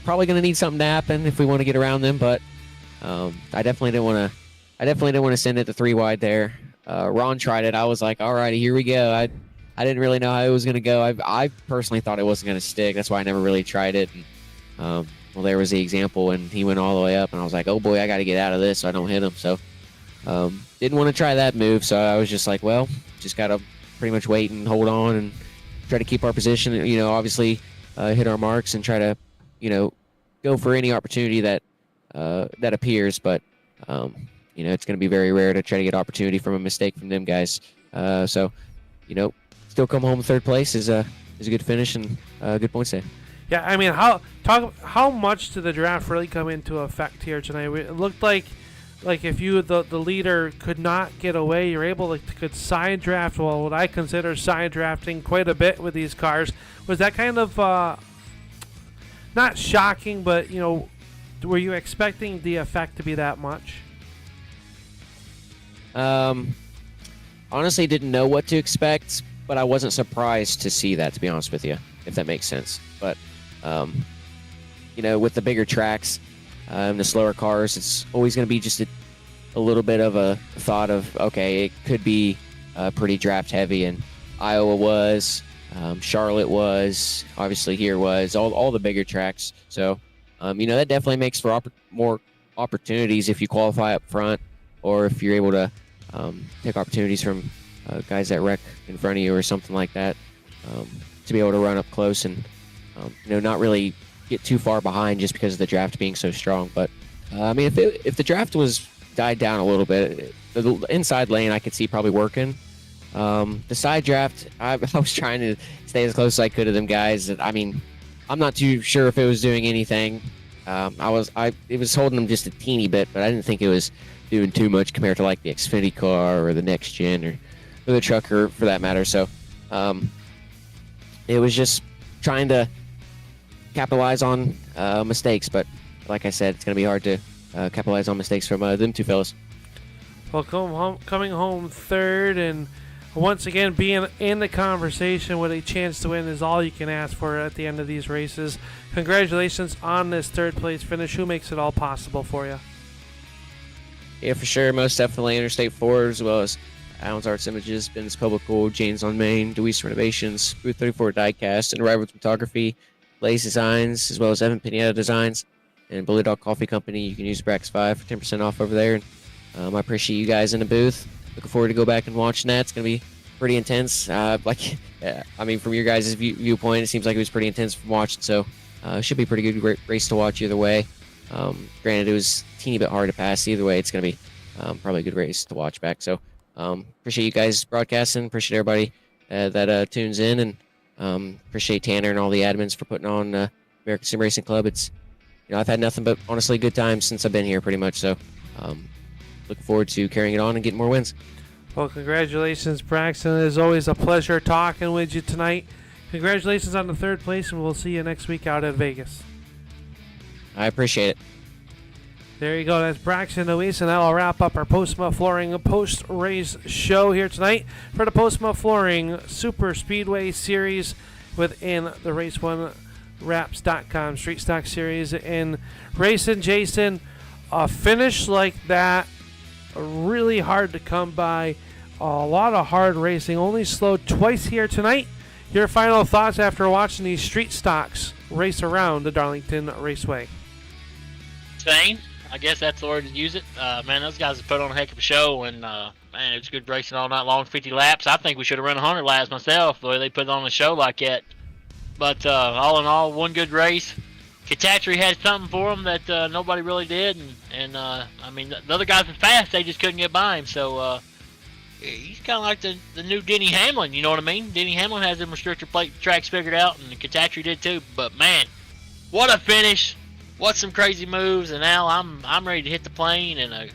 probably going to need something to happen if we want to get around them. But I definitely didn't want to send it to 3 wide there. Ron tried it. I was like, all righty, here we go. I didn't really know how it was going to go. I personally thought it wasn't going to stick. That's why I never really tried it. And, well, there was the example, and he went all the way up, and I was like, oh boy, I got to get out of this so I don't hit him. So didn't want to try that move, so I was just like, well, just got to pretty much wait and hold on and try to keep our position, obviously hit our marks and try to, go for any opportunity that appears. But, it's going to be very rare to try to get opportunity from a mistake from them guys. So, still come home third place is a good finish and good points there. Yeah, I mean, how much did the draft really come into effect here tonight? It looked like if you the leader could not get away, you're able to could side draft. Well, what I consider side drafting quite a bit with these cars. Was that kind of not shocking, but were you expecting the effect to be that much? Honestly, didn't know what to expect, but I wasn't surprised to see that, to be honest with you, if that makes sense. But with the bigger tracks and the slower cars, it's always going to be just a little bit of a thought of, okay, it could be pretty draft heavy, and Iowa was, Charlotte was, obviously here was, all the bigger tracks. So, that definitely makes for more opportunities if you qualify up front, or if you're able to take opportunities from guys that wreck in front of you or something like that, to be able to run up close and not really get too far behind just because of the draft being so strong. But if the draft was died down a little bit, the inside lane I could see probably working. The side draft, I was trying to stay as close as I could to them guys. I'm not too sure if it was doing anything. It was holding them just a teeny bit, but I didn't think it was doing too much compared to like the Xfinity car or the next gen or the trucker for that matter. So it was just trying to capitalize on mistakes, but like I said, it's going to be hard to capitalize on mistakes from them two fellas. Well, coming home third, and once again being in the conversation with a chance to win is all you can ask for at the end of these races. Congratulations on this third place finish. Who makes it all possible for you? Yeah, for sure. Most definitely Interstate 4, as well as Allen's Arts Images, Ben's Publical, Jane's on Main, Deweese Renovations, Booth 34 Diecast, and Rivals Photography, Blaze Designs, as well as Evan Pineda Designs, and Bully Dog Coffee Company. You can use Brax 5 for 10% off over there. I appreciate you guys in the booth. Looking forward to go back and watching that. It's going to be pretty intense. From your guys' viewpoint, it seems like it was pretty intense from watching, so it should be a pretty good race to watch either way. Granted, it was a teeny bit hard to pass. Either way, it's going to be probably a good race to watch back. So appreciate you guys broadcasting. Appreciate everybody that tunes in, and appreciate Tanner and all the admins for putting on American Sim Racing Club. It's I've had nothing but honestly good times since I've been here, pretty much. So looking forward to carrying it on and getting more wins. Well, congratulations, Braxton. It is always a pleasure talking with you tonight. Congratulations on the third place, and we'll see you next week out at Vegas. I appreciate it. There you go. That's Braxton Deweese, and that'll wrap up our Postma Flooring post-race show here tonight for the Postma Flooring Super Speedway Series within the Race1Wraps.com Street Stock Series. And Racing Jason, a finish like that, really hard to come by. A lot of hard racing. Only slowed twice here tonight. Your final thoughts after watching these street stocks race around the Darlington Raceway? Insane. I guess that's the word to use it. Man, those guys have put on a heck of a show, and man, it was good racing all night long, 50 laps. I think we should have run 100 laps myself, the way they put on a show like that. But all in all, one good race. Katachri had something for him that nobody really did, and I mean, the other guys were fast, they just couldn't get by him. So he's kind of like the new Denny Hamlin, you know what I mean? Denny Hamlin has them restrictor plate tracks figured out, and Katachri did too. But man, what a finish! What some crazy moves! And now I'm ready to hit the plane and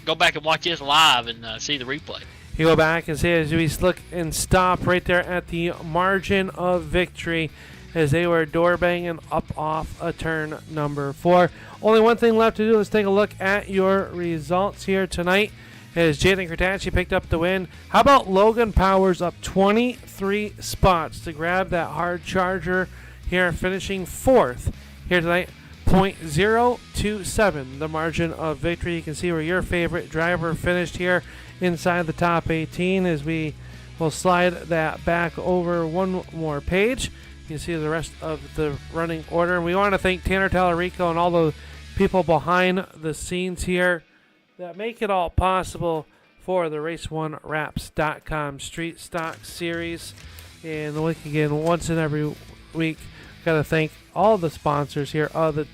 go back and watch this live and see the replay. You go back and see as we look and stop right there at the margin of victory, as they were door banging up off a turn number 4. Only one thing left to do. Let's take a look at your results here tonight. As Jaden Kratacci picked up the win. How about Logan Powers up 23 spots to grab that hard charger here, finishing 4th here tonight. 0.027, the margin of victory. You can see where your favorite driver finished here inside the top 18, as we will slide that back over one more page. You can see the rest of the running order. And we want to thank Tanner Tallarico and all the people behind the scenes here that make it all possible for the Race1Wraps.com Street Stock Series. And once again, once and every week, got to thank all the sponsors here of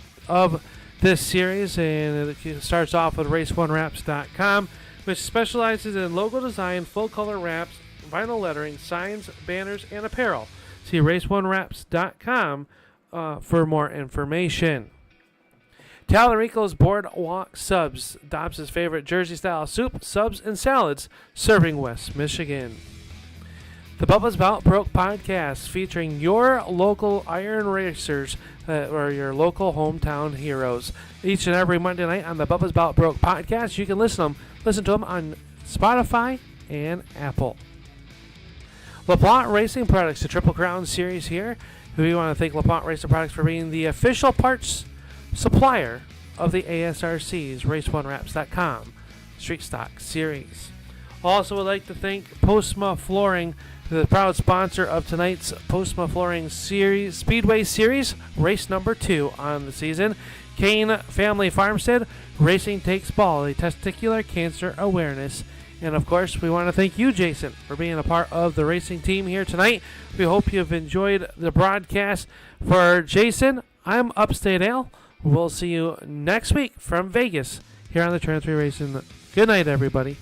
this series. And it starts off with Race1Wraps.com, which specializes in logo design, full color wraps, vinyl lettering, signs, banners, and apparel. See Race1Wraps.com for more information. Tallarico's Boardwalk Subs, Dobbs' favorite Jersey-style soup, subs, and salads, serving West Michigan. The Bubba's About Broke podcast, featuring your local iron racers or your local hometown heroes. Each and every Monday night on the Bubba's About Broke podcast, you can listen to them on Spotify and Apple. LaPlante Racing Products, the Triple Crown Series here. We want to thank LaPlante Racing Products for being the official parts supplier of the ASRC's Race1Wraps.com Street Stock Series. Also would like to thank Postma Flooring, the proud sponsor of tonight's Postma Flooring Series Speedway Series, race number 2 on the season. Kane Family Farmstead, Racing Takes Ball, a testicular cancer awareness. And of course, we want to thank you, Jason, for being a part of the racing team here tonight. We hope you've enjoyed the broadcast. For Jason, I'm Upstate Ale. We'll see you next week from Vegas here on the Trans3 Racing. Good night, everybody.